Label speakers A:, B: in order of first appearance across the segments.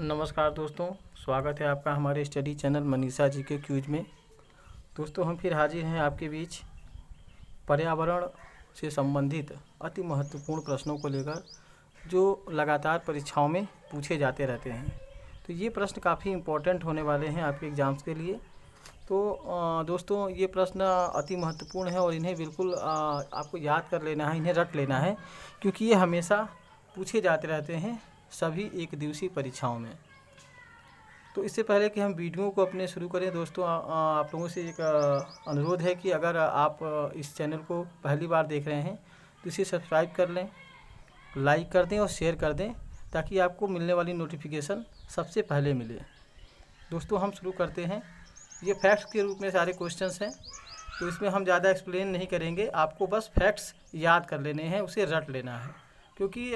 A: नमस्कार दोस्तों, स्वागत है आपका हमारे स्टडी चैनल मनीषा जी के क्यूज में। दोस्तों, हम फिर हाजिर हैं आपके बीच पर्यावरण से संबंधित अति महत्वपूर्ण प्रश्नों को लेकर, जो लगातार परीक्षाओं में पूछे जाते रहते हैं। तो ये प्रश्न काफ़ी इम्पोर्टेंट होने वाले हैं आपके एग्ज़ाम्स के लिए। तो दोस्तों, ये प्रश्न अति महत्वपूर्ण है और इन्हें बिल्कुल आपको याद कर लेना है, इन्हें रट लेना है, क्योंकि ये हमेशा पूछे जाते रहते हैं सभी एक दिवसीय परीक्षाओं में। तो इससे पहले कि हम वीडियो को अपने शुरू करें दोस्तों, आप लोगों से एक अनुरोध है कि अगर आप इस चैनल को पहली बार देख रहे हैं तो इसे सब्सक्राइब कर लें, लाइक कर दें और शेयर कर दें, ताकि आपको मिलने वाली नोटिफिकेशन सबसे पहले मिले। दोस्तों, हम शुरू करते हैं। ये फैक्ट्स के रूप में सारे क्वेश्चंस हैं, तो इसमें हम ज़्यादा एक्सप्लेन नहीं करेंगे, आपको बस फैक्ट्स याद कर लेने हैं, उसे रट लेना है, क्योंकि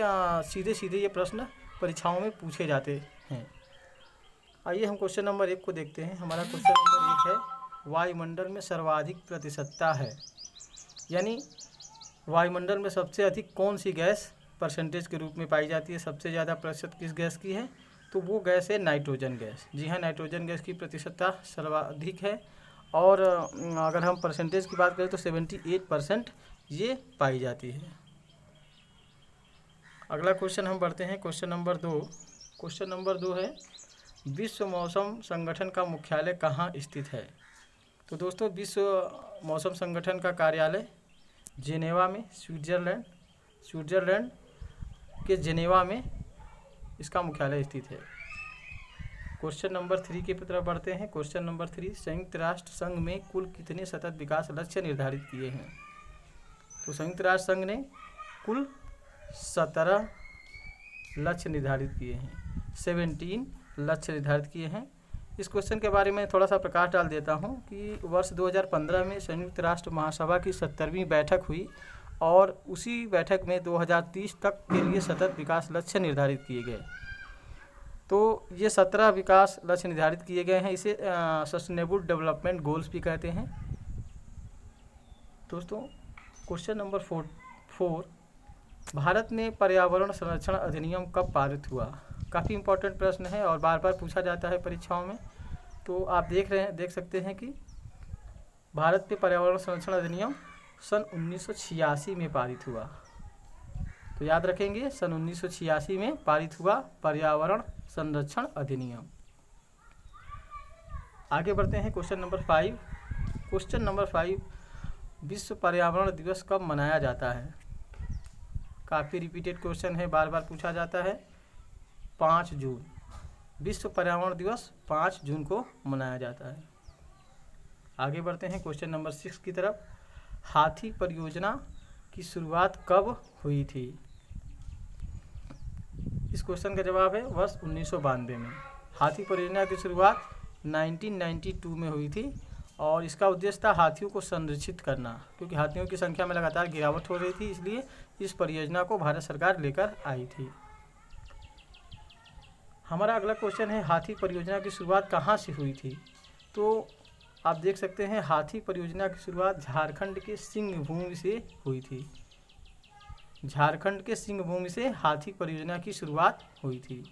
A: सीधे सीधे ये प्रश्न परीक्षाओं में पूछे जाते हैं। आइए हम क्वेश्चन नंबर 1 को देखते हैं। हमारा क्वेश्चन नंबर 1 है, वायुमंडल में सर्वाधिक प्रतिशतता है, यानी वायुमंडल में सबसे अधिक कौन सी गैस परसेंटेज के रूप में पाई जाती है, सबसे ज़्यादा प्रतिशत किस गैस की है, तो वो गैस है नाइट्रोजन गैस। जी हाँ, नाइट्रोजन गैस की प्रतिशतता सर्वाधिक है, और अगर हम परसेंटेज की बात करें तो 78% ये पाई जाती है। अगला क्वेश्चन हम बढ़ते हैं, क्वेश्चन नंबर 2। क्वेश्चन नंबर 2 है, विश्व मौसम संगठन का मुख्यालय कहाँ स्थित है। तो दोस्तों, विश्व मौसम संगठन का कार्यालय जेनेवा में, स्विट्ज़रलैंड के जेनेवा में इसका मुख्यालय स्थित है। क्वेश्चन नंबर 3 की तरफ बढ़ते हैं। क्वेश्चन नंबर 3, संयुक्त राष्ट्र संघ में कुल कितने सतत विकास लक्ष्य निर्धारित किए हैं। तो संयुक्त राष्ट्र संघ ने कुल 17 लक्ष्य निर्धारित किए हैं, 17 लक्ष्य निर्धारित किए हैं। इस क्वेश्चन के बारे में थोड़ा सा प्रकाश डाल देता हूं कि वर्ष 2015 में संयुक्त राष्ट्र महासभा की 70वीं बैठक हुई, और उसी बैठक में 2030 तक के लिए सतत विकास लक्ष्य निर्धारित किए गए। तो ये 17 विकास लक्ष्य निर्धारित किए गए हैं, इसे सस्टेनेबल डेवलपमेंट गोल्स भी कहते हैं। दोस्तों, क्वेश्चन नंबर 4, भारत में पर्यावरण संरक्षण अधिनियम कब पारित हुआ। काफ़ी इंपॉर्टेंट प्रश्न है और बार बार पूछा जाता है परीक्षाओं में। तो आप देख सकते हैं कि भारत में पर्यावरण संरक्षण अधिनियम सन 1986 में पारित हुआ। तो याद रखेंगे, सन 1986 में पारित हुआ पर्यावरण संरक्षण अधिनियम। आगे बढ़ते हैं, क्वेश्चन नंबर 5। क्वेश्चन नंबर 5, विश्व पर्यावरण दिवस कब मनाया जाता है। काफ़ी रिपीटेड क्वेश्चन है, बार बार पूछा जाता है। 5 जून, विश्व पर्यावरण दिवस 5 जून को मनाया जाता है। आगे बढ़ते हैं क्वेश्चन नंबर 6 की तरफ। हाथी परियोजना की शुरुआत कब हुई थी। इस क्वेश्चन का जवाब है वर्ष 1992 में। हाथी परियोजना की शुरुआत 1992 में हुई थी, और इसका उद्देश्य था हाथियों को संरक्षित करना, क्योंकि हाथियों की संख्या में लगातार गिरावट हो रही थी, इसलिए इस परियोजना को भारत सरकार लेकर आई थी। हमारा अगला क्वेश्चन है, हाथी परियोजना की शुरुआत कहाँ से हुई थी। तो आप देख सकते हैं, हाथी परियोजना की शुरुआत झारखंड के सिंहभूम से हुई थी। झारखंड के सिंहभूम से हाथी परियोजना की शुरुआत हुई थी।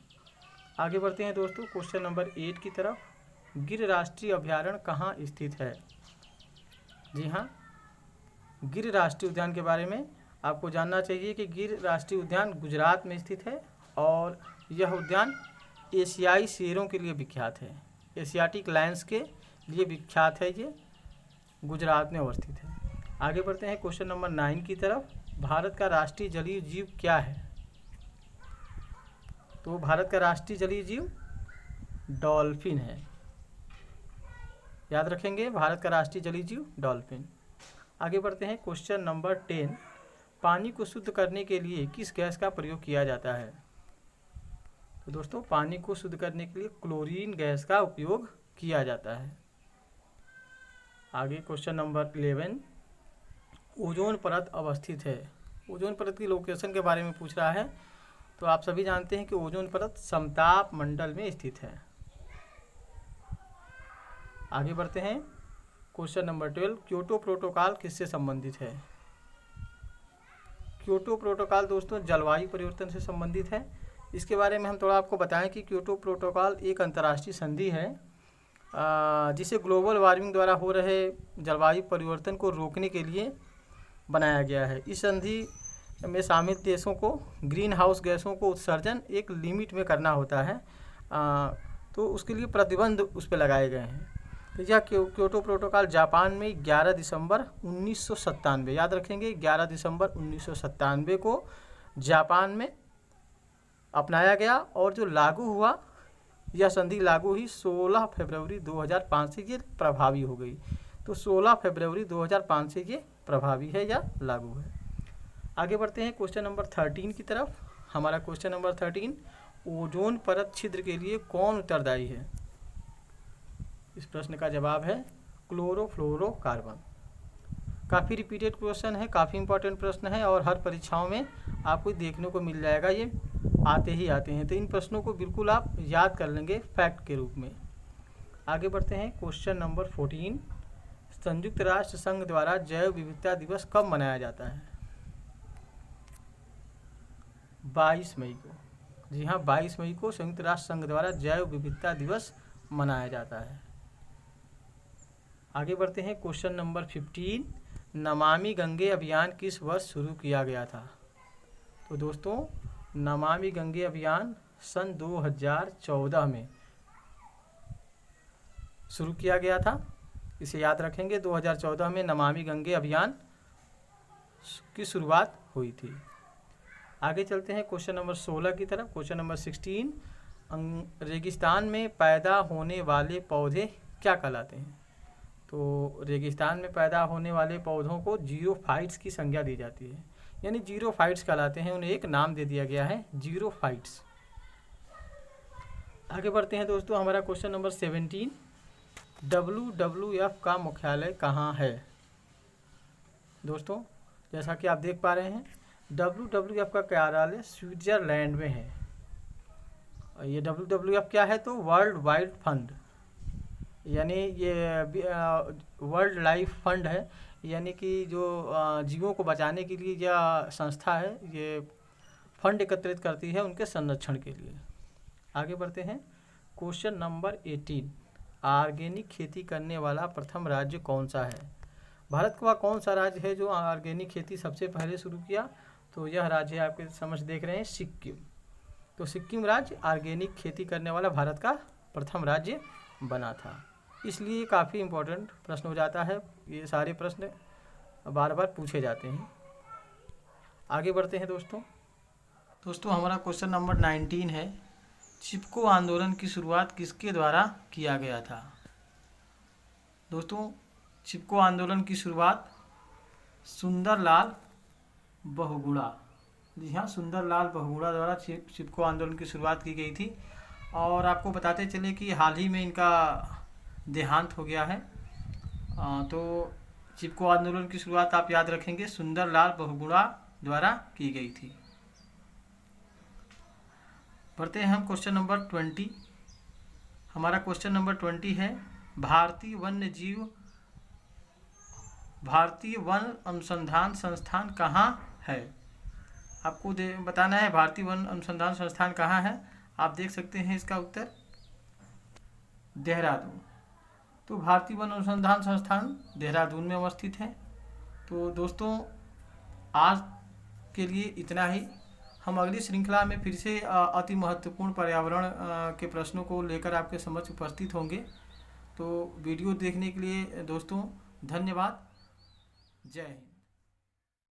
A: आगे बढ़ते हैं दोस्तों, क्वेश्चन नंबर 8 की तरफ। गिर राष्ट्रीय अभयारण्य कहाँ स्थित है। जी हाँ, गिर राष्ट्रीय उद्यान के बारे में आपको जानना चाहिए कि गिर राष्ट्रीय उद्यान गुजरात में स्थित है, और यह उद्यान एशियाई शेरों के लिए विख्यात है, एशियाटिक लायंस के लिए विख्यात है। ये गुजरात में अवस्थित है। आगे बढ़ते हैं क्वेश्चन नंबर 9 की तरफ। भारत का राष्ट्रीय जलीय जीव क्या है। तो भारत का राष्ट्रीय जलीय जीव डॉल्फिन है। याद रखेंगे, भारत का राष्ट्रीय जलीय जीव डॉल्फिन। आगे बढ़ते हैं क्वेश्चन नंबर 10। पानी को शुद्ध करने के लिए किस गैस का प्रयोग किया जाता है। तो दोस्तों, पानी को शुद्ध करने के लिए क्लोरीन गैस का उपयोग किया जाता है। आगे क्वेश्चन नंबर 11, ओजोन परत अवस्थित है। ओजोन परत की लोकेशन के बारे में पूछ रहा है। तो आप सभी जानते हैं कि ओजोन परत समताप मंडल में स्थित है। आगे बढ़ते हैं क्वेश्चन नंबर 12, क्योटो प्रोटोकॉल किससे संबंधित है? क्योटो प्रोटोकॉल दोस्तों जलवायु परिवर्तन से संबंधित है। इसके बारे में हम थोड़ा आपको बताएं कि क्योटो प्रोटोकॉल एक अंतर्राष्ट्रीय संधि है जिसे ग्लोबल वार्मिंग द्वारा हो रहे जलवायु परिवर्तन को रोकने के लिए बनाया गया है। इस संधि में शामिल देशों को ग्रीन हाउस गैसों को उत्सर्जन एक लिमिट में करना होता है, तो उसके लिए प्रतिबंध उस पर लगाए गए हैं। तो यह क्योटो प्रोटोकॉल जापान में 11 दिसंबर 1997, याद रखेंगे 11 दिसंबर 1997 को जापान में अपनाया गया और जो लागू हुआ, यह संधि लागू हुई 16 फरवरी 2005 से ये प्रभावी हो गई। तो 16 फरवरी 2005 से ये प्रभावी है या लागू है। आगे बढ़ते हैं क्वेश्चन नंबर 13 की तरफ। हमारा क्वेश्चन नंबर 13, ओजोन परत छिद्र के लिए कौन उत्तरदायी है? इस प्रश्न का जवाब है क्लोरोफ्लोरोकार्बन। काफ़ी रिपीटेड क्वेश्चन है, काफ़ी इंपॉर्टेंट प्रश्न है और हर परीक्षाओं में आपको देखने को मिल जाएगा, ये आते ही आते हैं। तो इन प्रश्नों को बिल्कुल आप याद कर लेंगे फैक्ट के रूप में। आगे बढ़ते हैं क्वेश्चन नंबर 14, संयुक्त राष्ट्र संघ द्वारा जैव विविधता दिवस कब मनाया जाता है? 22 मई को। जी हाँ, 22 मई को संयुक्त राष्ट्र संघ द्वारा जैव विविधता दिवस मनाया जाता है। आगे बढ़ते हैं क्वेश्चन नंबर 15, नमामि गंगे अभियान किस वर्ष शुरू किया गया था? तो दोस्तों नमामि गंगे अभियान सन 2014 में शुरू किया गया था। इसे याद रखेंगे, 2014 में नमामि गंगे अभियान की शुरुआत हुई थी। आगे चलते हैं क्वेश्चन नंबर 16 की तरफ। क्वेश्चन नंबर 16, रेगिस्तान में पैदा होने वाले पौधे क्या कहलाते हैं? तो रेगिस्तान में पैदा होने वाले पौधों को जीरोफाइट्स की संज्ञा दी जाती है, यानी जीरोफाइट्स कहलाते हैं। उन्हें एक नाम दे दिया गया है, जीरोफाइट्स। आगे बढ़ते हैं दोस्तों, हमारा क्वेश्चन नंबर 17, WWF का मुख्यालय कहाँ है? दोस्तों जैसा कि आप देख पा रहे हैं, WWF का कार्यालय स्विट्जरलैंड में है। ये WWF क्या है? तो वर्ल्ड वाइड फंड, यानी ये वर्ल्ड लाइफ फंड है, यानी कि जो जीवों को बचाने के लिए यह संस्था है, ये फंड एकत्रित करती है उनके संरक्षण के लिए। आगे बढ़ते हैं क्वेश्चन नंबर 18, ऑर्गेनिक खेती करने वाला प्रथम राज्य कौन सा है? भारत का कौन सा राज्य है जो ऑर्गेनिक खेती सबसे पहले शुरू किया? तो यह राज्य आपके समझ देख रहे हैं, सिक्किम। तो सिक्किम राज्य ऑर्गेनिक खेती करने वाला भारत का प्रथम राज्य बना था। इसलिए काफ़ी इम्पोर्टेंट प्रश्न हो जाता है, ये सारे प्रश्न बार बार पूछे जाते हैं। आगे बढ़ते हैं दोस्तों हमारा क्वेश्चन नंबर 19 है, चिपको आंदोलन की शुरुआत किसके द्वारा किया गया था? दोस्तों चिपको आंदोलन की शुरुआत सुंदरलाल बहुगुणा, जी हाँ, सुंदरलाल बहुगुणा द्वारा चिपको आंदोलन की शुरुआत की गई थी। और आपको बताते चले कि हाल ही में इनका देहांत हो गया है। तो चिपको आंदोलन की शुरुआत आप याद रखेंगे, सुंदरलाल बहुगुणा द्वारा की गई थी। बढ़ते हैं हम क्वेश्चन नंबर 20। हमारा क्वेश्चन नंबर 20 है, भारतीय वन अनुसंधान संस्थान कहाँ है? आपको बताना है भारतीय वन अनुसंधान संस्थान कहाँ है। आप देख सकते हैं इसका उत्तर देहरादून। तो भारतीय वन अनुसंधान संस्थान देहरादून में अवस्थित है। तो दोस्तों आज के लिए इतना ही। हम अगली श्रृंखला में फिर से अति महत्वपूर्ण पर्यावरण के प्रश्नों को लेकर आपके समक्ष उपस्थित होंगे। तो वीडियो देखने के लिए दोस्तों धन्यवाद। जय हिंद।